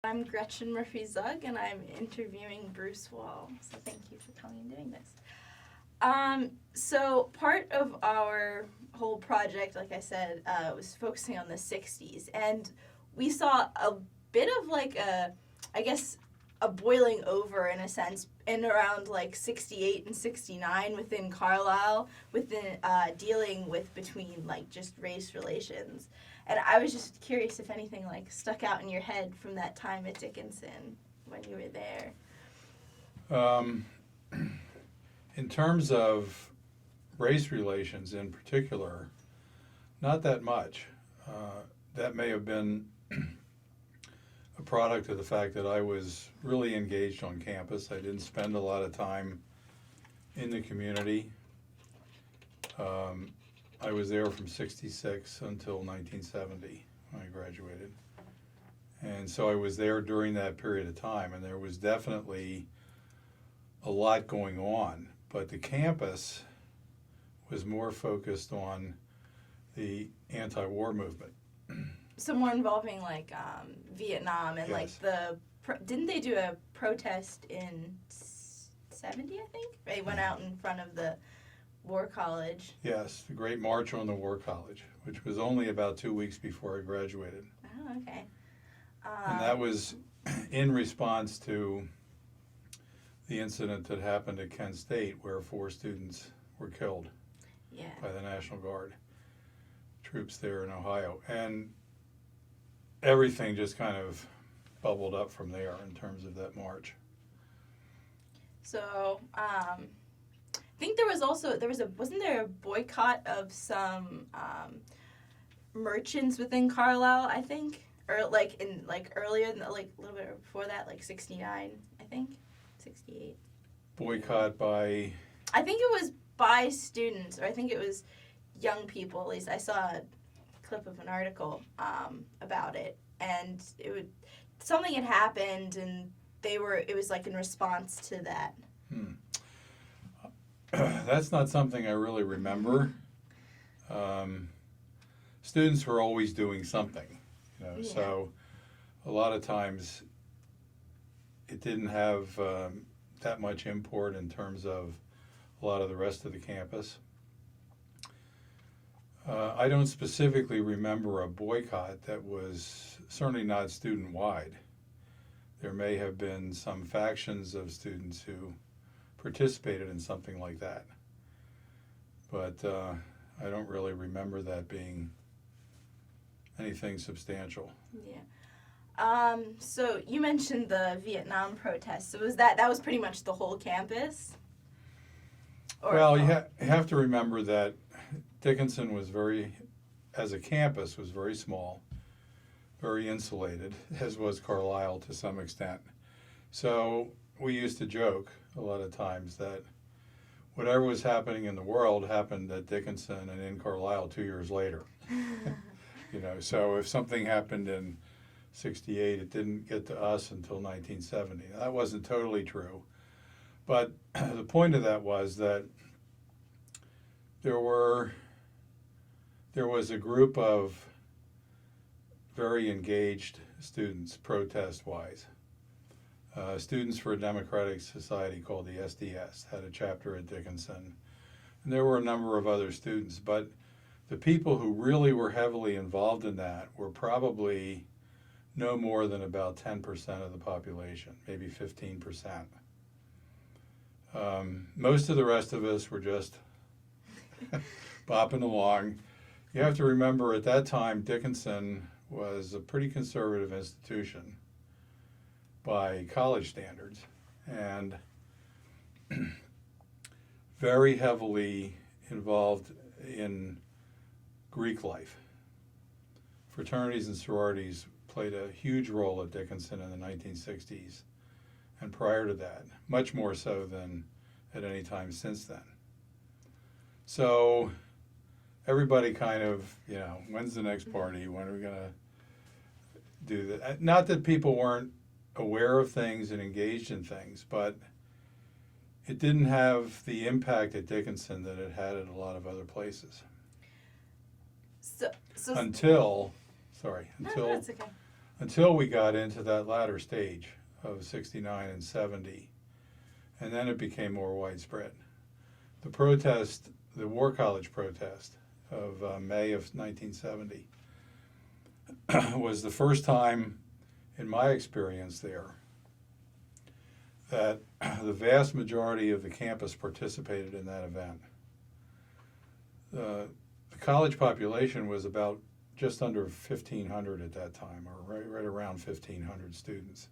I'm Gretchen Murphy-Zug, and I'm interviewing Bruce Wall. So thank you for coming and doing this. So part of our whole project, like I said, was focusing on the 60s. And we saw a bit of a boiling over, in a sense, in around 68 and 69 within Carlisle, within dealing with between just race relations. And I was just curious if anything stuck out in your head from that time at Dickinson when you were there. In terms of race relations in particular, not that much. That may have been a product of the fact that I was really engaged on campus. I didn't spend a lot of time in the community. I was there from 66 until 1970 when I graduated. And so I was there during that period of time, and there was definitely a lot going on. But the campus was more focused on the anti-war movement. So more involving Vietnam and Yes. didn't they do a protest in 70, I think? They went out in front of the War College. Yes, the Great March on the War College, which was only about 2 weeks before I graduated. Oh, okay. And that was in response to the incident that happened at Kent State where 4 students were killed by the National Guard troops there in Ohio. And everything just kind of bubbled up from there in terms of that march. So, I think wasn't there a boycott of some merchants within Carlisle, I think? Or earlier than, a little bit before that, 69, I think? 68. Boycott by? I think it was by students, or I think it was young people. At least I saw a clip of an article about it, and something had happened, and it was in response to that. That's not something I really remember. Students were always doing something, so a lot of times it didn't have that much import in terms of a lot of the rest of the campus. I don't specifically remember a boycott that was certainly not student-wide. There may have been some factions of students who participated in something like that. But I don't really remember that being anything substantial. Yeah. So you mentioned the Vietnam protests. So that was pretty much the whole campus? You have to remember that Dickinson was as a campus, was very small, very insulated, as was Carlisle to some extent. So we used to joke a lot of times that whatever was happening in the world happened at Dickinson and in Carlisle 2 years later. So if something happened in 68, it didn't get to us until 1970. That wasn't totally true. But the point of that was that there was a group of very engaged students, protest-wise. Students for a Democratic Society called the SDS had a chapter at Dickinson. And there were a number of other students, but the people who really were heavily involved in that were probably no more than about 10% of the population, maybe 15%. Most of the rest of us were just bopping along. You have to remember at that time, Dickinson was a pretty conservative institution by college standards and very heavily involved in Greek life. Fraternities and sororities played a huge role at Dickinson in the 1960s and prior to that, much more so than at any time since then. So everybody kind of, when's the next party? When are we going to do that? Not that people weren't aware of things and engaged in things, but it didn't have the impact at Dickinson that it had at a lot of other places. So until No, that's okay. until we got into that latter stage of 69 and 70, and then it became more widespread. The protest, the War College protest of May of 1970 was the first time in my experience there that the vast majority of the campus participated in that event. The college population was about just under 1,500 at that time, or right around 1,500 students.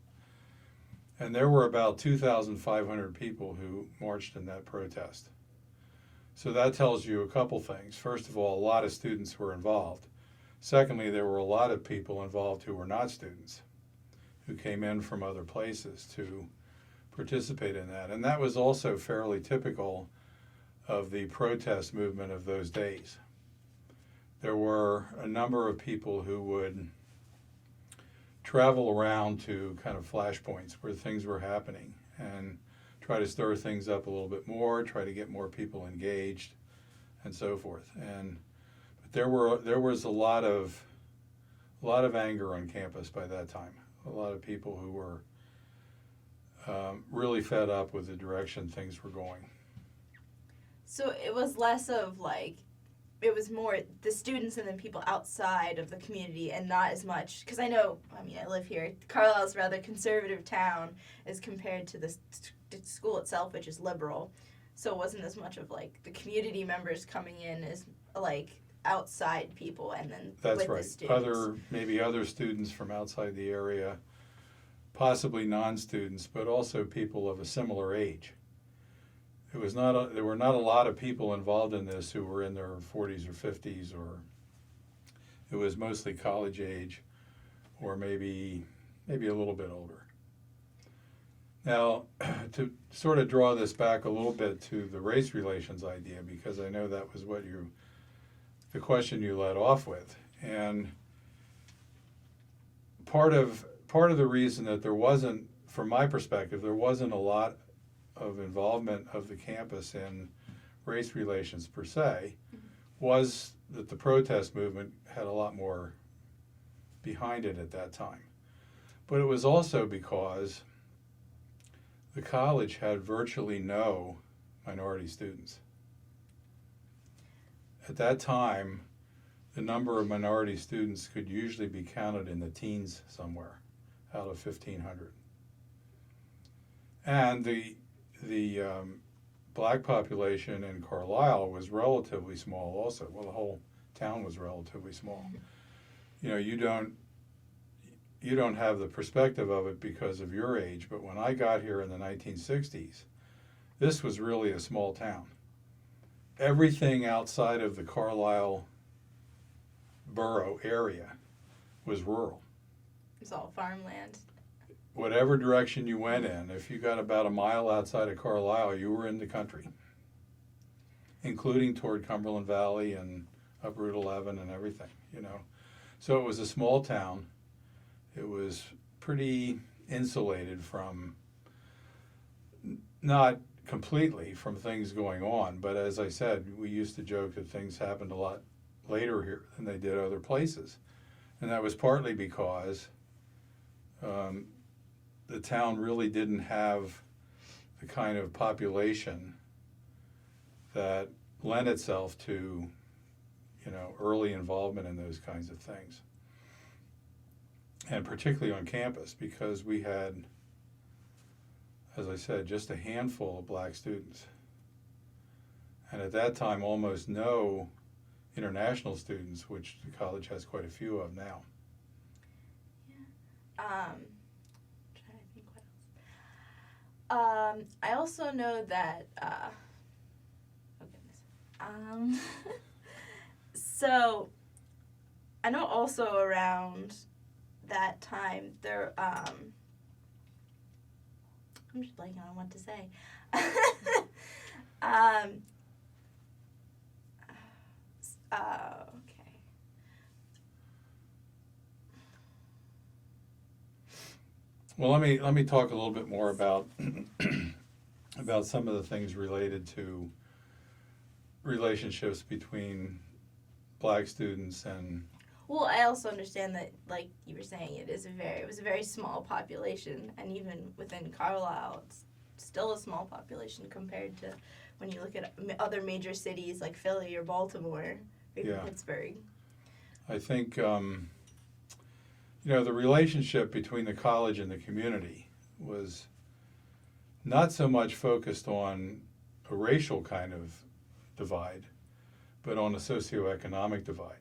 And there were about 2,500 people who marched in that protest. So that tells you a couple things. First of all, a lot of students were involved. Secondly, there were a lot of people involved who were not students, who came in from other places to participate in that. And that was also fairly typical of the protest movement of those days. There were a number of people who would travel around to kind of flashpoints where things were happening and try to stir things up a little bit more, try to get more people engaged, and so forth. But there was a lot of anger on campus by that time. A lot of people who were really fed up with the direction things were going. So it was less of like, it was more the students and then people outside of the community, and not as much, because I live here. Carlisle's a rather conservative town as compared to the school itself, which is liberal. So it wasn't as much of like the community members coming in as like outside people, and then That's with right. the students. Maybe other students from outside the area, possibly non-students, but also people of a similar age. There were not a lot of people involved in this who were in their 40s or 50s, or it was mostly college age, or maybe a little bit older. Now, to sort of draw this back a little bit to the race relations idea, because I know that was the question you led off with, and part of the reason that there wasn't, from my perspective, there wasn't a lot of involvement of the campus in race relations per se, was that the protest movement had a lot more behind it at that time. But it was also because the college had virtually no minority students. At that time, the number of minority students could usually be counted in the teens somewhere out of 1,500. And the black population in Carlisle was relatively small also. Well, the whole town was relatively small. You don't have the perspective of it because of your age, but when I got here in the 1960s, this was really a small town. Everything outside of the Carlisle borough area was rural. It's all farmland. Whatever direction you went in, if you got about a mile outside of Carlisle, you were in the country, including toward Cumberland Valley and up Route 11 and everything, So it was a small town. It was pretty insulated from, not completely from things going on, but as I said, we used to joke that things happened a lot later here than they did other places. And that was partly because the town really didn't have the kind of population that lent itself to, early involvement in those kinds of things. And particularly on campus, because we had, as I said, just a handful of black students. And at that time, almost no international students, which the college has quite a few of now. Trying to think what else. I also know that, so I know also around that time there, I'm just blanking on what to say. Okay. Well, let me talk a little bit more about about some of the things related to relationships between black students and Well, I also understand that, like you were saying, it was a very small population, and even within Carlisle, it's still a small population compared to when you look at other major cities like Philly or Baltimore or even Pittsburgh. I think, the relationship between the college and the community was not so much focused on a racial kind of divide, but on a socioeconomic divide.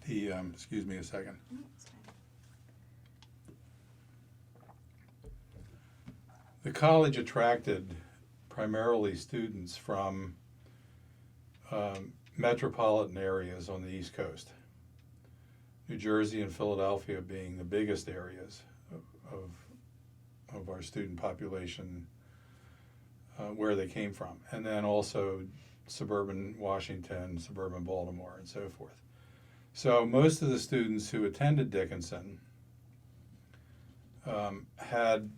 Excuse me a second. The college attracted primarily students from metropolitan areas on the East Coast. New Jersey and Philadelphia being the biggest areas of our student population where they came from. And then also suburban Washington, suburban Baltimore, and so forth. So most of the students who attended Dickinson had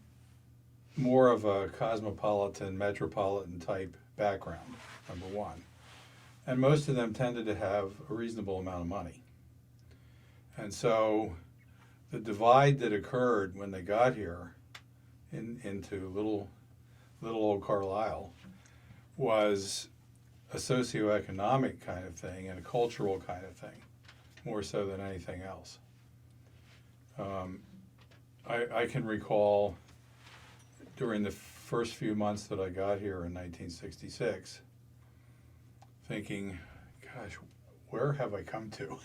more of a cosmopolitan, metropolitan type background, number one. And most of them tended to have a reasonable amount of money. And so the divide that occurred when they got here into little old Carlisle was a socioeconomic kind of thing and a cultural kind of thing, more so than anything else. I can recall during the first few months that I got here in 1966, thinking, gosh, where have I come to?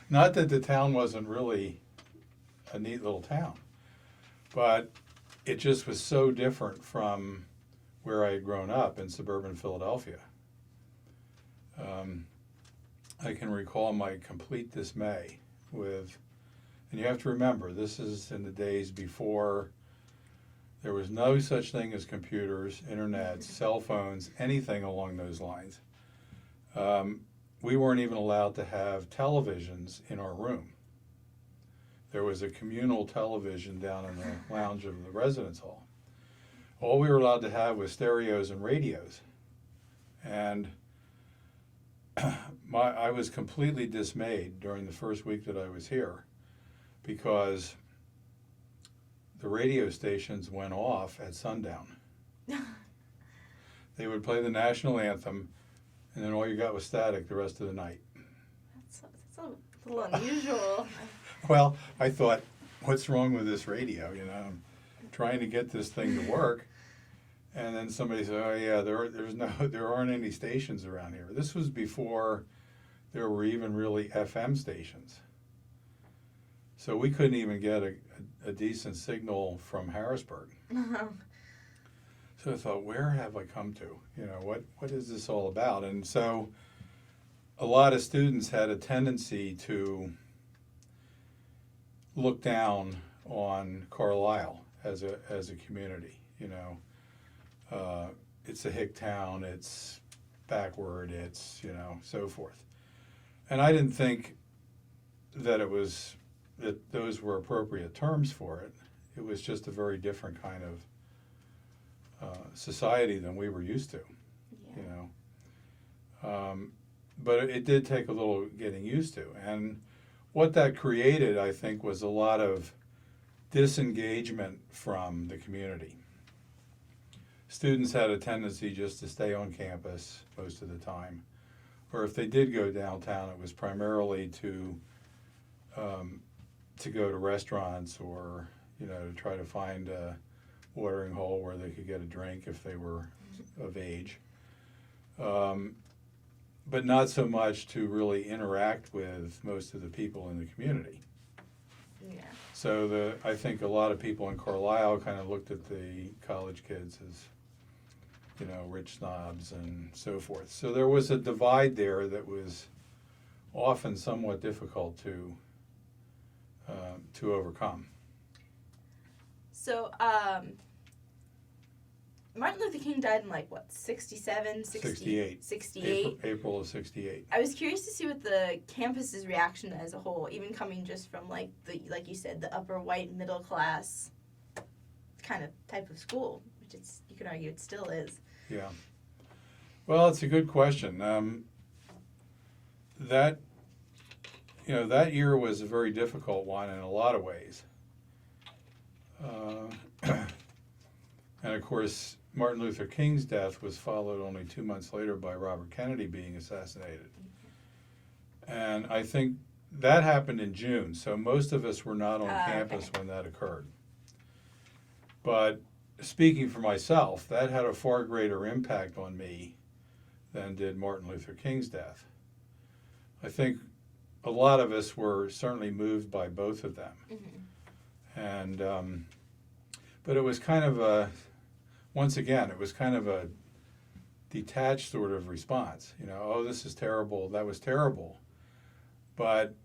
Not that the town wasn't really a neat little town, but it just was so different from where I had grown up in suburban Philadelphia. I can recall my complete dismay with, and you have to remember, this is in the days before there was no such thing as computers, internet, cell phones, anything along those lines. We weren't even allowed to have televisions in our room. There was a communal television down in the lounge of the residence hall. All we were allowed to have was stereos and radios. And I was completely dismayed during the first week that I was here because the radio stations went off at sundown. They would play the national anthem, and then all you got was static the rest of the night. That's a little unusual. Well, I thought, what's wrong with this radio? I'm trying to get this thing to work, and then somebody said, "Oh yeah, there aren't any stations around here." This was before there were even really FM stations, so we couldn't even get a decent signal from Harrisburg. So I thought, where have I come to? What is this all about? And so a lot of students had a tendency to look down on Carlisle as a community. It's a hick town, it's backward, it's so forth. And I didn't think that those were appropriate terms for it. It was just a very different kind of society than we were used to. But it did take a little getting used to. And what that created, I think, was a lot of disengagement from the community. Students had a tendency just to stay on campus most of the time. Or if they did go downtown, it was primarily to go to restaurants or, to try to find a watering hole where they could get a drink if they were of age. But not so much to really interact with most of the people in the community. Yeah. So I think a lot of people in Carlisle kind of looked at the college kids as, rich snobs and so forth. So there was a divide there that was often somewhat difficult to overcome. So, Martin Luther King died in 67, 68. 68? April of 68. I was curious to see what the campus's reaction as a whole, even coming just from like you said, the upper white middle class kind of type of school, which you could argue it still is. Yeah. Well, it's a good question. That that year was a very difficult one in a lot of ways. And of course, Martin Luther King's death was followed only 2 months later by Robert Kennedy being assassinated. And I think that happened in June, so most of us were not on campus when that occurred. But speaking for myself, that had a far greater impact on me than did Martin Luther King's death. I think a lot of us were certainly moved by both of them. And but it was kind of once again, it was kind of a detached sort of response. Oh, this is terrible, that was terrible. But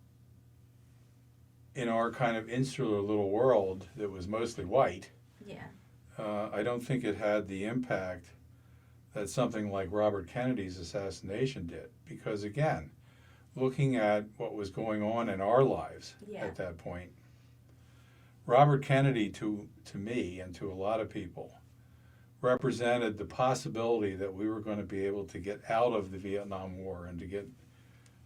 in our kind of insular little world that was mostly white, I don't think it had the impact that something like Robert Kennedy's assassination did. Because again, looking at what was going on in our lives at that point, Robert Kennedy, to me and to a lot of people, represented the possibility that we were going to be able to get out of the Vietnam War and to get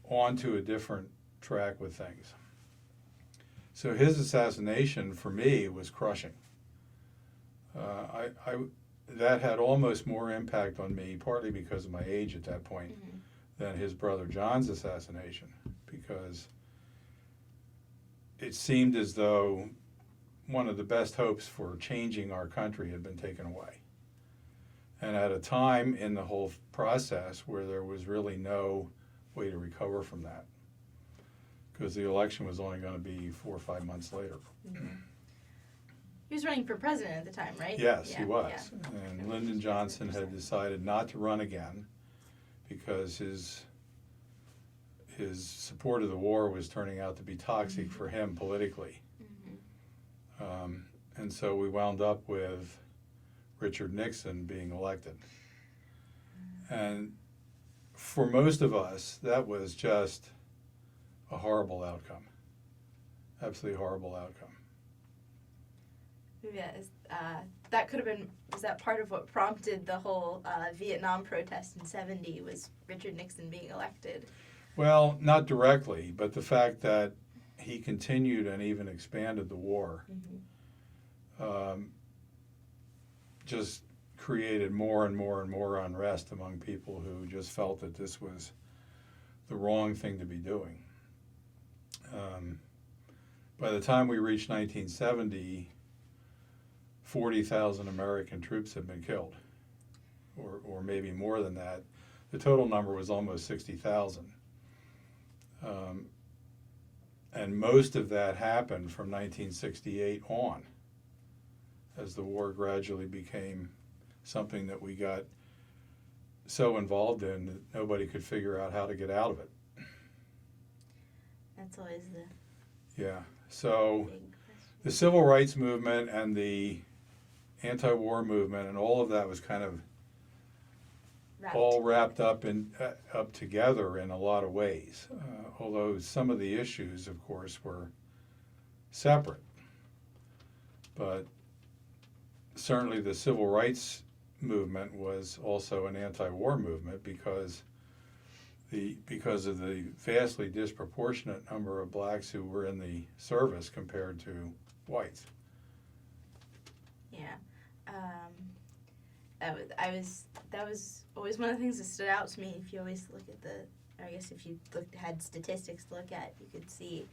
onto a different track with things. So his assassination, for me, was crushing. That had almost more impact on me, partly because of my age at that point, than his brother John's assassination, because it seemed as though one of the best hopes for changing our country had been taken away. And at a time in the whole process where there was really no way to recover from that, because the election was only going to be 4 or 5 months later. He was running for president at the time, right? Yes, he was. And Lyndon Johnson had decided not to run again because his support of the war was turning out to be toxic for him politically. And so we wound up with Richard Nixon being elected. And for most of us, that was just a horrible outcome. Absolutely horrible outcome. Yeah, that could have been, was that part of what prompted the whole Vietnam protest in '70, was Richard Nixon being elected? Well, not directly, but the fact that he continued and even expanded the war just created more and more and more unrest among people who just felt that this was the wrong thing to be doing. By the time we reached 1970, 40,000 American troops had been killed, or maybe more than that. The total number was almost 60,000. And most of that happened from 1968 on, as the war gradually became something that we got so involved in that nobody could figure out how to get out of it. That's always the So big question. the civil rights movement and the anti-war movement and all of that was kind of all wrapped up together in a lot of ways. Although some of the issues, of course, were separate. But certainly the civil rights movement was also an anti-war movement because of the vastly disproportionate number of blacks who were in the service compared to whites. That was always one of the things that stood out to me. If you always look at if you had statistics to look at, you could see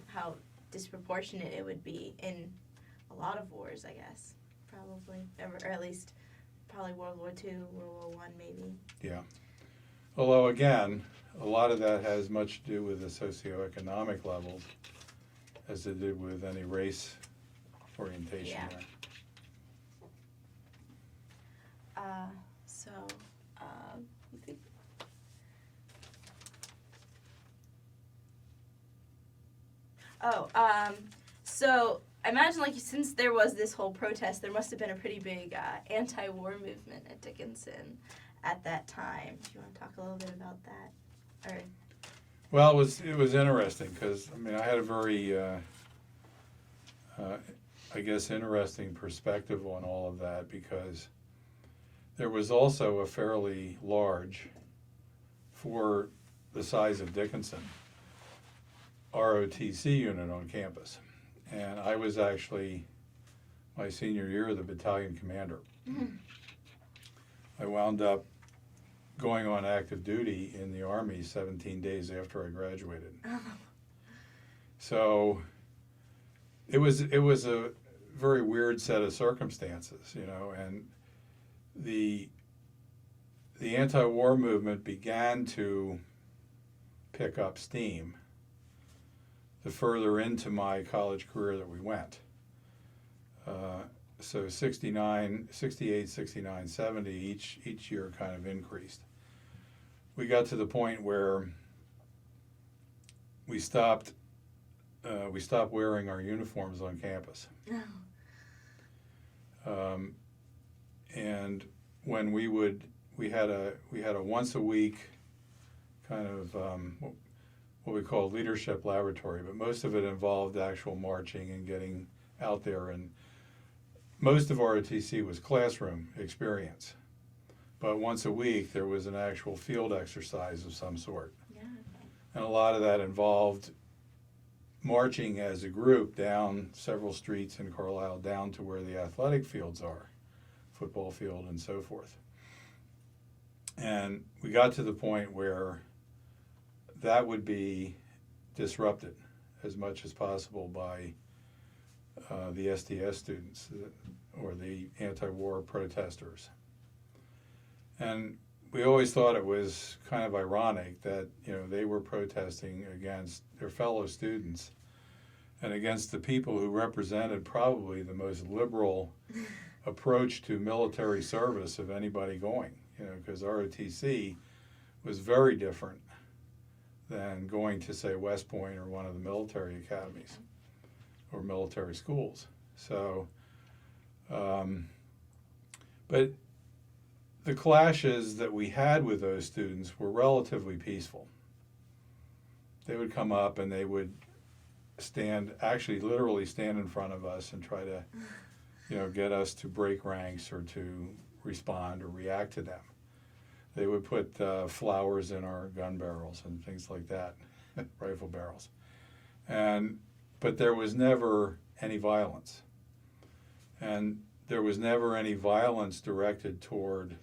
how disproportionate it would be in a lot of wars, I guess, probably, or at least probably World War II, World War I, maybe. Yeah. Although, again, a lot of that has much to do with the socioeconomic levels as it did with any race orientation there. So I imagine, since there was this whole protest, there must have been a pretty big anti-war movement at Dickinson at that time. Do you want to talk a little bit about that? Well, it was interesting because, I had a very, interesting perspective on all of that, because there was also a fairly large, for the size of Dickinson, ROTC unit on campus. And I was actually, my senior year, the battalion commander. I wound up going on active duty in the Army 17 days after I graduated. So it was a very weird set of circumstances, you know, and the anti-war movement began to pick up steam the further into my college career that we went. So 69, 68, 69, 70, each year kind of increased. We got to the point where we stopped wearing our uniforms on campus. And when we had a once a week kind of what we call leadership laboratory, but most of it involved actual marching and getting out there, and most of ROTC was classroom experience. But once a week there was an actual field exercise of some sort. Yeah. And a lot of that involved marching as a group down several streets in Carlisle down to where the athletic fields are, football field and so forth. And we got to the point where that would be disrupted as much as possible by the SDS students or the anti-war protesters. And we always thought it was kind of ironic that, you know, they were protesting against their fellow students and against the people who represented probably the most liberal approach to military service of anybody going, you know, because ROTC was very different than going to, say, West Point or one of the military academies or military schools. So, but the clashes that we had with those students were relatively peaceful. They would come up and they would literally stand in front of us and try to, you know, get us to break ranks or to respond or react to them. They would put flowers in our gun barrels and things like that, rifle barrels. But there was never any violence. And there was never any violence directed toward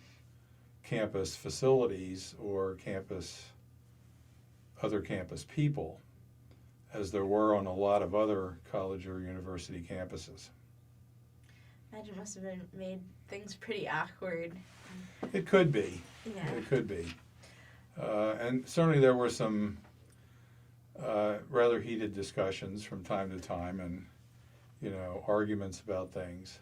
campus facilities or other campus people, as there were on a lot of other college or university campuses. I imagine it must have made things pretty awkward. It could be. Yeah. It could be. And certainly there were some rather heated discussions from time to time and, you know, arguments about things.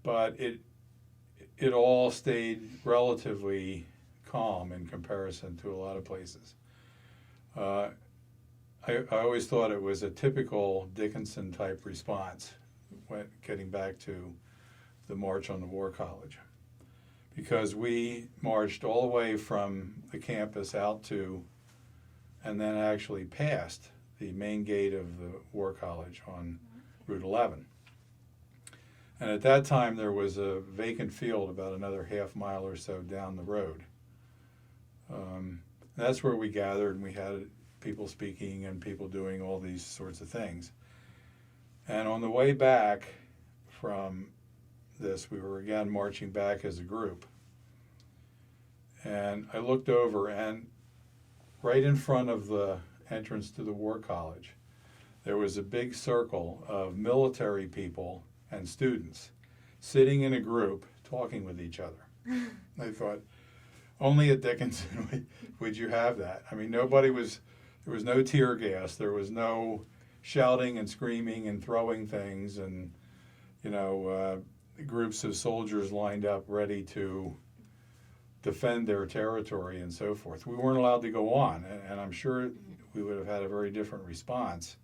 But it all stayed relatively calm in comparison to a lot of places. I always thought it was a typical Dickinson type response when getting back to the March on the War College, because we marched all the way from the campus out to and then actually past the main gate of the War College on Route 11. And at that time there was a vacant field about another half mile or so down the road. That's where we gathered, and we had people speaking and people doing all these sorts of things. And on the way back from this, we were again marching back as a group. And I looked over, and right in front of the entrance to the War College, there was a big circle of military people and students sitting in a group talking with each other. I thought, only at Dickinson would you have that. I mean, there was no tear gas, there was no shouting and screaming and throwing things, and, you know, groups of soldiers lined up ready to defend their territory and so forth. We weren't allowed to go on, and I'm sure we would have had a very different response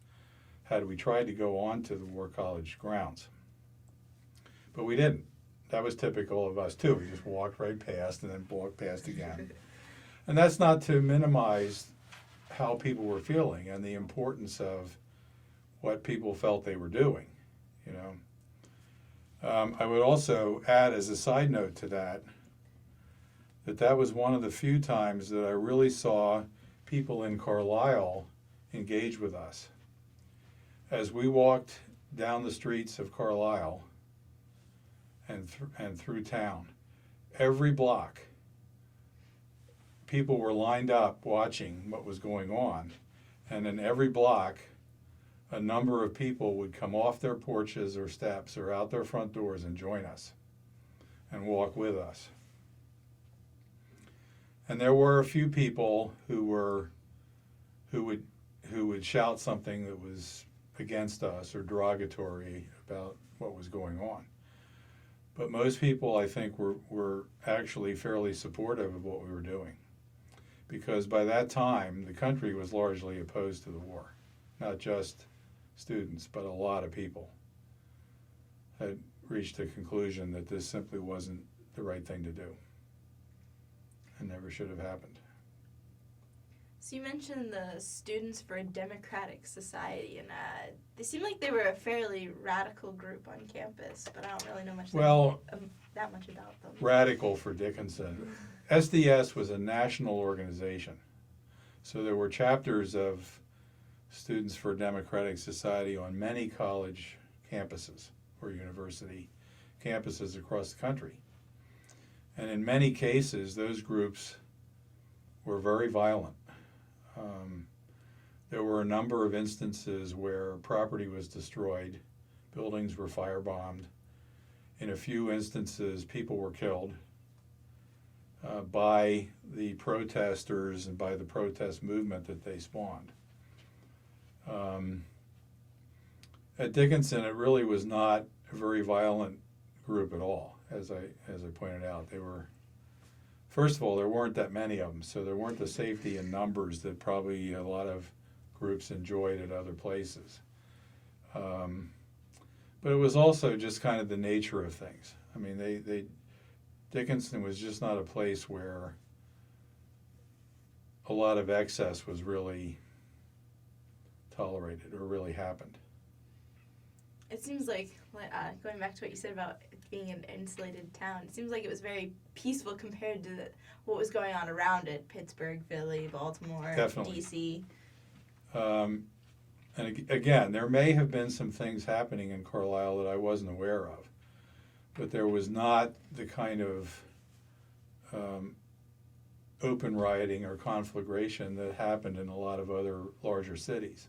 had we tried to go on to the War College grounds. But we didn't. That was typical of us too. We just walked right past and then walked past again. And that's not to minimize how people were feeling and the importance of what people felt they were doing, you know. I would also add as a side note to that was one of the few times that I really saw people in Carlisle engaged with us. As we walked down the streets of Carlisle and through town, every block, people were lined up watching what was going on. And in every block, a number of people would come off their porches or steps or out their front doors and join us and walk with us. And there were a few people who would shout something that was against us or derogatory about what was going on. But most people, I think, were actually fairly supportive of what we were doing, because by that time the country was largely opposed to the war. Not just students, but a lot of people had reached a conclusion that this simply wasn't the right thing to do and never should have happened. So you mentioned the Students for a Democratic Society, and they seem like they were a fairly radical group on campus, but I don't really know that much about them. Radical for Dickinson. SDS was a national organization. So there were chapters of Students for a Democratic Society on many college campuses or university campuses across the country. And in many cases, those groups were very violent. There were a number of instances where property was destroyed, buildings were firebombed. In a few instances, people were killed by the protesters and by the protest movement that they spawned. At Dickinson, it really was not a very violent group at all, as I pointed out. They were, first of all, there weren't that many of them, so there weren't the safety in numbers that probably a lot of groups enjoyed at other places. But it was also just kind of the nature of things. I mean, Dickinson was just not a place where a lot of excess was really tolerated or really happened. It seems like, going back to what you said about it being an insulated town, it seems like it was very peaceful compared to what was going on around it, Pittsburgh, Philly, Baltimore, Definitely. D.C. And again, there may have been some things happening in Carlisle that I wasn't aware of, but there was not the kind of open rioting or conflagration that happened in a lot of other larger cities,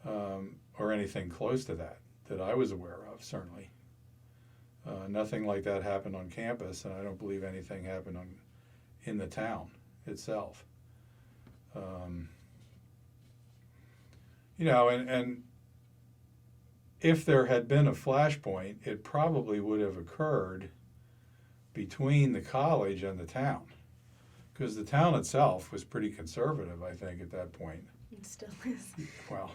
or anything close to that I was aware of, certainly. Nothing like that happened on campus, and I don't believe anything happened in the town itself. And if there had been a flashpoint, it probably would have occurred between the college and the town, because the town itself was pretty conservative, I think, at that point. It still is. Well,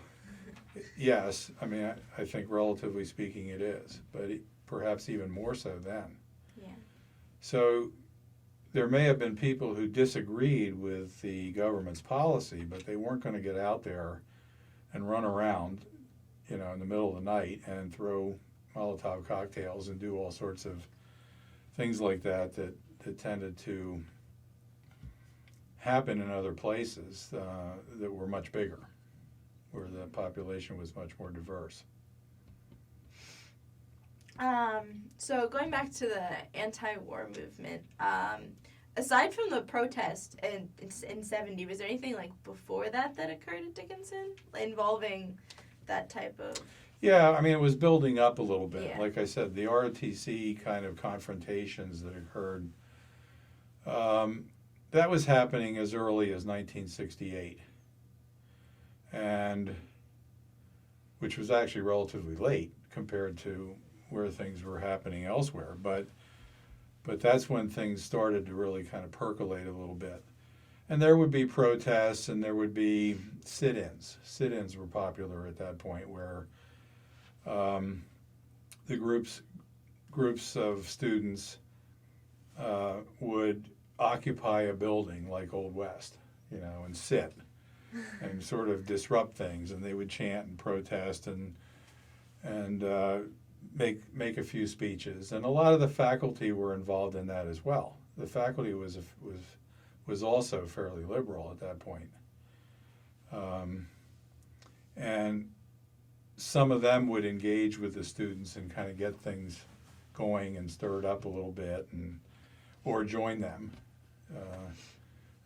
yes, I mean, I think relatively speaking it is, but perhaps even more so then. Yeah. So there may have been people who disagreed with the government's policy, but they weren't going to get out there and run around, in the middle of the night and throw Molotov cocktails and do all sorts of things like that tended to happen in other places that were much bigger, where the population was much more diverse. So going back to the anti-war movement, aside from the protest in 70, was there anything like before that occurred at Dickinson involving that type of... Yeah, I mean, it was building up a little bit. Yeah. Like I said, the ROTC kind of confrontations that occurred, that was happening as early as 1968, and which was actually relatively late compared to where things were happening elsewhere. But that's when things started to really kind of percolate a little bit. And there would be protests and there would be sit-ins. Sit-ins were popular at that point, where the groups of students would occupy a building like Old West, and sit and sort of disrupt things, and they would chant and protest and make a few speeches, and a lot of the faculty were involved in that as well. The faculty was was also fairly liberal at that point. And some of them would engage with the students and kind of get things going and stir it up a little bit, or join them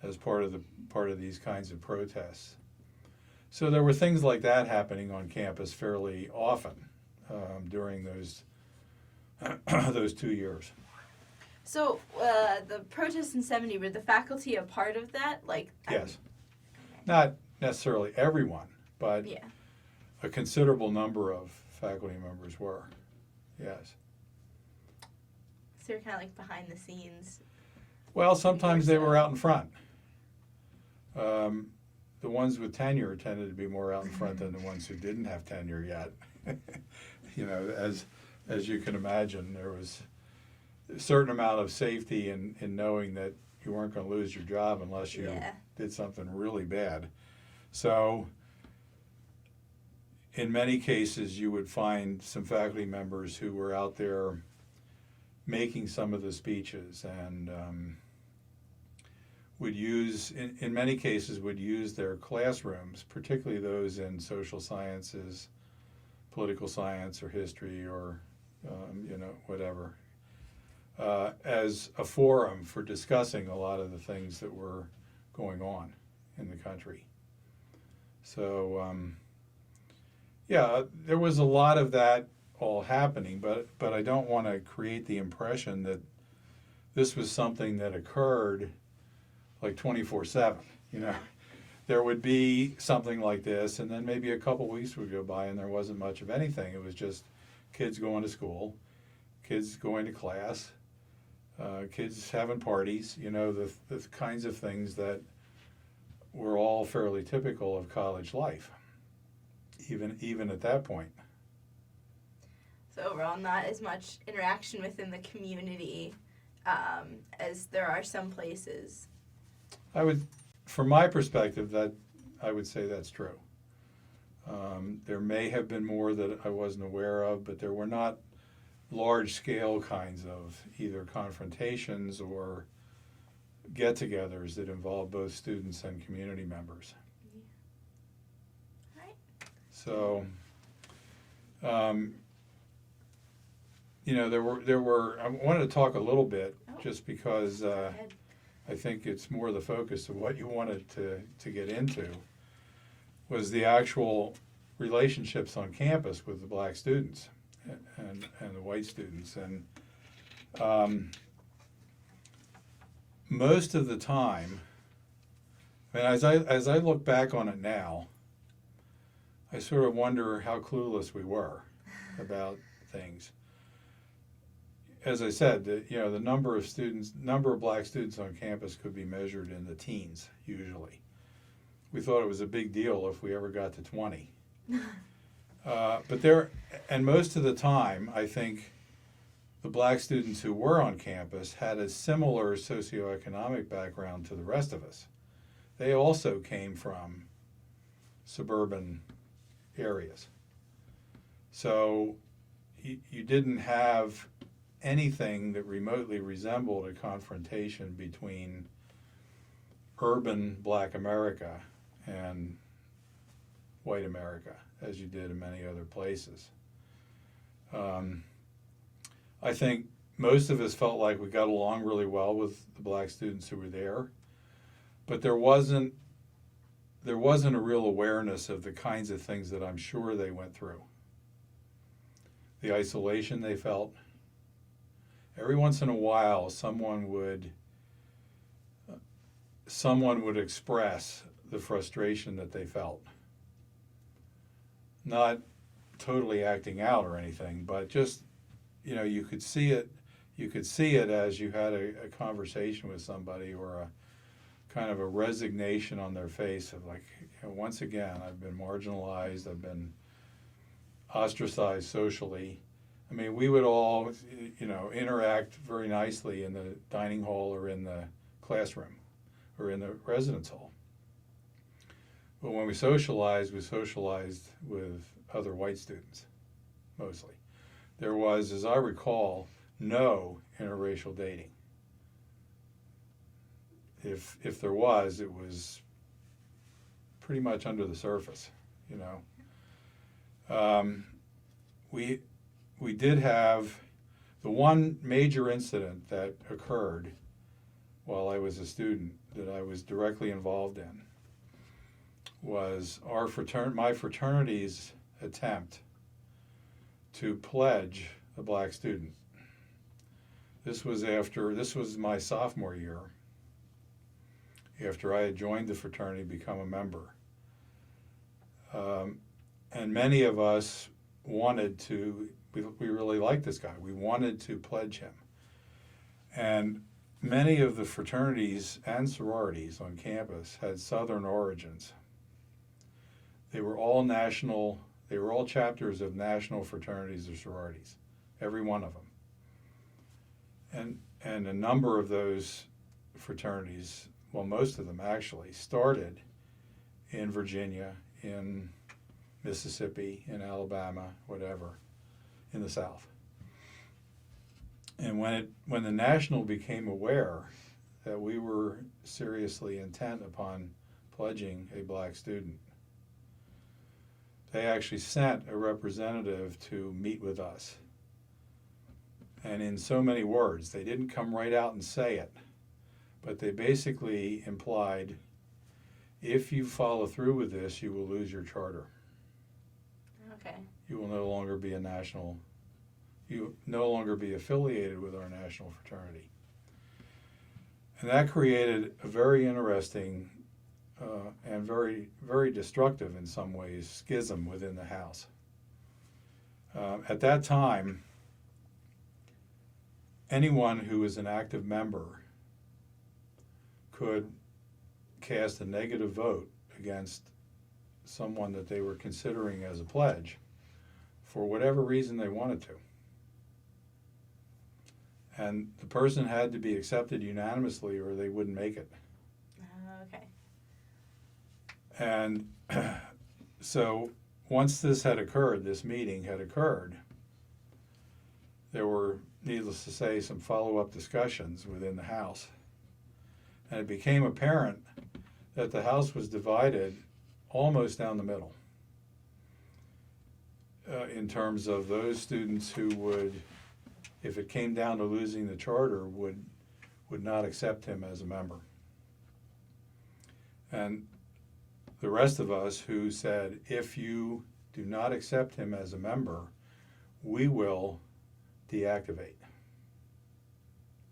as part of these kinds of protests. So there were things like that happening on campus fairly often during those 2 years. So the protests in '70, were the faculty a part of that? Yes. Not necessarily everyone, but Yeah. a considerable number of faculty members were. Yes. So they're kind of like behind the scenes. Well, sometimes they were out in front. The ones with tenure tended to be more out in front than the ones who didn't have tenure yet. As you can imagine, there was a certain amount of safety in knowing that you weren't going to lose your job unless you did something really bad. So in many cases, you would find some faculty members who were out there making some of the speeches and would use, in many cases, would use their classrooms, particularly those in social sciences, political science or history or, whatever, as a forum for discussing a lot of the things that were going on in the country. So, there was a lot of that all happening, but I don't want to create the impression that this was something that occurred like 24/7. There would be something like this, and then maybe a couple weeks would go by and there wasn't much of anything. It was just kids going to school, kids going to class, kids having parties, the kinds of things that were all fairly typical of college life, even at that point. So overall, not as much interaction within the community as there are some places. From my perspective, that I would say that's true. There may have been more that I wasn't aware of, but there were not large-scale kinds of either confrontations or get-togethers that involved both students and community members. Right. So, there were. I wanted to talk a little bit just because I think it's more the focus of what you wanted to get into was the actual relationships on campus with the black students and the white students. And most of the time, as I look back on it now, I sort of wonder how clueless we were about things. As I said, the number of black students on campus could be measured in the teens usually. We thought it was a big deal if we ever got to 20. And most of the time, I think the black students who were on campus had a similar socioeconomic background to the rest of us. They also came from suburban areas. So you didn't have anything that remotely resembled a confrontation between urban black America and white America, as you did in many other places. I think most of us felt like we got along really well with the black students who were there, but there wasn't a real awareness of the kinds of things that I'm sure they went through. The isolation they felt. Every once in a while, someone would express the frustration that they felt. Not totally acting out or anything, but just, you could see it. You could see it as you had a conversation with somebody, or a kind of a resignation on their face of like, once again, I've been marginalized, I've been ostracized socially. I mean, we would all, interact very nicely in the dining hall or in the classroom or in the residence hall. But when we socialized with other white students, mostly. There was, as I recall, no interracial dating. if there was, it was pretty much under the surface, you know. We did have the one major incident that occurred while I was a student that I was directly involved in was my fraternity's attempt to pledge a black student. This was my sophomore year, after I had joined the fraternity, become a member. And many of us wanted to, we really liked this guy. We wanted to pledge him. And many of the fraternities and sororities on campus had Southern origins. They were all chapters of national fraternities or sororities, every one of them. And a number of those fraternities, well, most of them actually, started in Virginia, in Mississippi, in Alabama, whatever, in the South. And when the National became aware that we were seriously intent upon pledging a black student, they actually sent a representative to meet with us. And in so many words, they didn't come right out and say it, but they basically implied, if you follow through with this, you will lose your charter. Okay. You will no longer be you no longer be affiliated with our national fraternity. And that created a very interesting and very, very destructive in some ways schism within the house. At that time, anyone who was an active member could cast a negative vote against someone that they were considering as a pledge for whatever reason they wanted to. And the person had to be accepted unanimously or they wouldn't make it. Okay. And so once this meeting had occurred, there were, needless to say, some follow-up discussions within the House. And it became apparent that the House was divided almost down the middle in terms of those students who would, if it came down to losing the charter, would not accept him as a member. And the rest of us who said, if you do not accept him as a member, we will deactivate.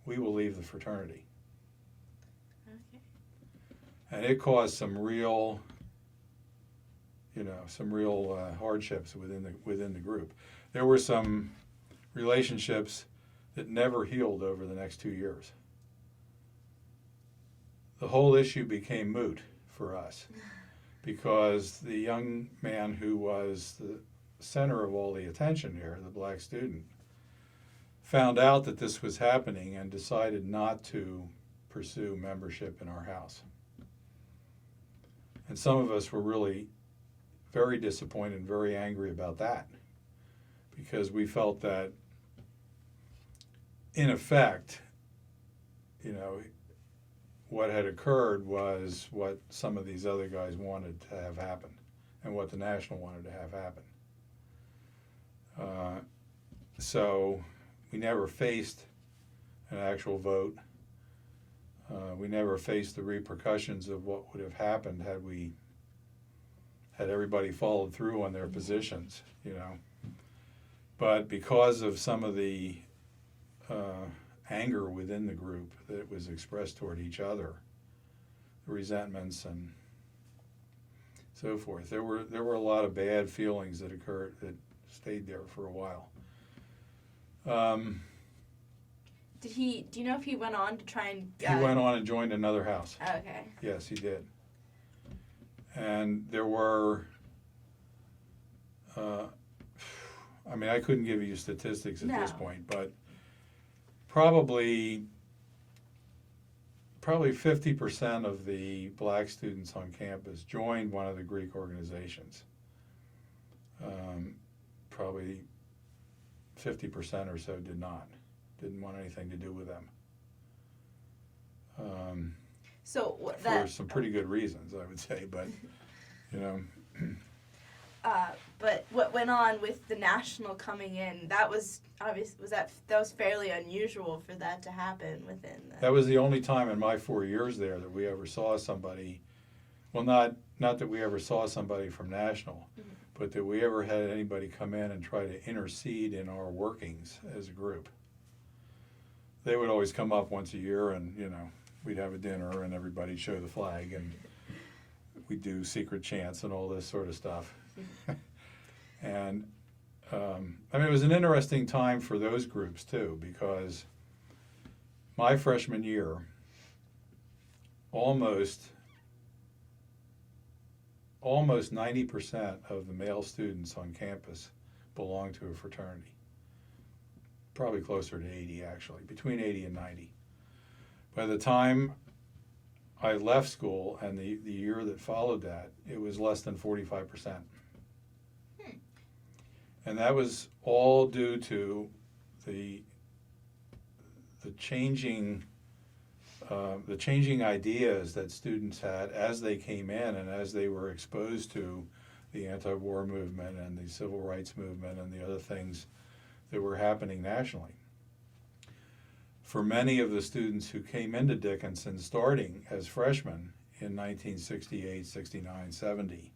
We will leave the fraternity. Okay. And it caused some real hardships within the group. There were some relationships that never healed over the next 2 years. The whole issue became moot for us because the young man who was the center of all the attention here, the black student, found out that this was happening and decided not to pursue membership in our house. And some of us were really very disappointed and very angry about that because we felt that, in effect, what had occurred was what some of these other guys wanted to have happen and what the National wanted to have happen. So we never faced an actual vote. We never faced the repercussions of what would have happened had everybody followed through on their positions, But because of some of the anger within the group that was expressed toward each other, the resentments and so forth, there were a lot of bad feelings that occurred that stayed there for a while. Do you know if he went on to try and... He went on and joined another house. Okay. Yes, he did. And there were, I couldn't give you statistics at this point, but probably 50% of the black students on campus joined one of the Greek organizations. Probably 50% or so didn't want anything to do with them. So for some pretty good reasons, I would say, but, you know. But what went on with the national coming in, that was obvious. That was fairly unusual for that to happen within. That was the only time in my 4 years there that we ever saw somebody. Well, not that we ever saw somebody from national, but that we ever had anybody come in and try to intercede in our workings as a group. They would always come up once a year, and we'd have a dinner, and everybody'd show the flag, and we'd do secret chants and all this sort of stuff. And it was an interesting time for those groups too, because my freshman year, almost 90% of the male students on campus belonged to a fraternity. Probably closer to 80, actually, between 80 and 90. By the time I left school and the year that followed that, it was less than 45%. And that was all due to the changing ideas that students had as they came in and as they were exposed to the anti-war movement and the civil rights movement and the other things that were happening nationally. For many of the students who came into Dickinson starting as freshmen in 1968, 69, 70,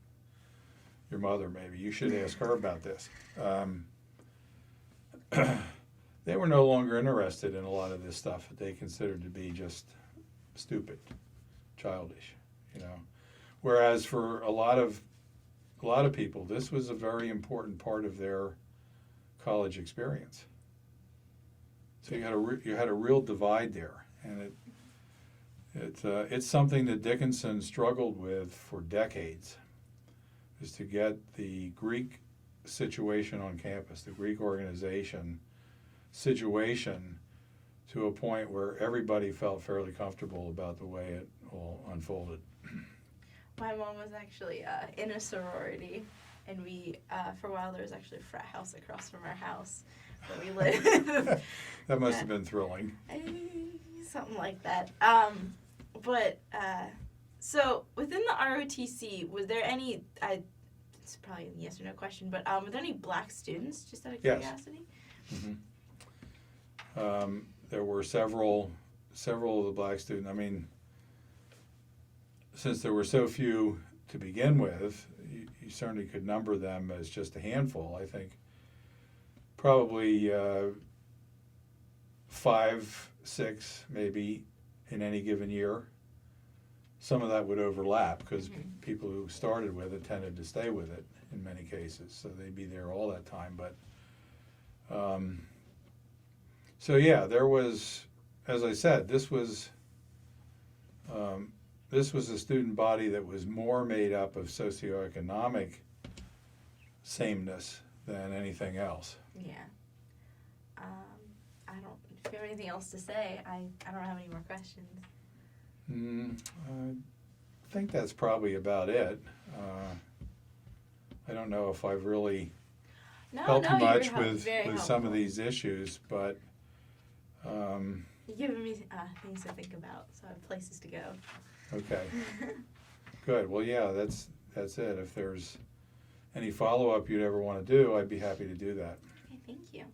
your mother maybe, you should ask her about this. They were no longer interested in a lot of this stuff that they considered to be just stupid, childish, Whereas for a lot of people, this was a very important part of their college experience. So you had a real divide there, and it's something that Dickinson struggled with for decades, is to get the Greek situation on campus, the Greek organization situation, to a point where everybody felt fairly comfortable about the way it all unfolded. My mom was actually in a sorority, and we, for a while, there was actually a frat house across from our house where we lived. That must have been thrilling. Something like that. So within the ROTC, was there any, it's probably a yes or no question, but were there any black students, just out of curiosity? Yes. Mm-hmm. There were several of the black students. Since there were so few to begin with, you certainly could number them as just a handful. I think probably 5, 6 maybe in any given year. Some of that would overlap because people who started with it tended to stay with it in many cases, so they'd be there all that time. But so yeah, there was, as I said, this was a student body that was more made up of socioeconomic sameness than anything else. Yeah. If you have anything else to say, I don't have any more questions. I think that's probably about it. I don't know if I've really helped much with some of these issues, but you've given me things to think about, so I have places to go. Okay. Good. Well, yeah, that's it. If there's any follow-up you'd ever want to do, I'd be happy to do that. Okay, thank you.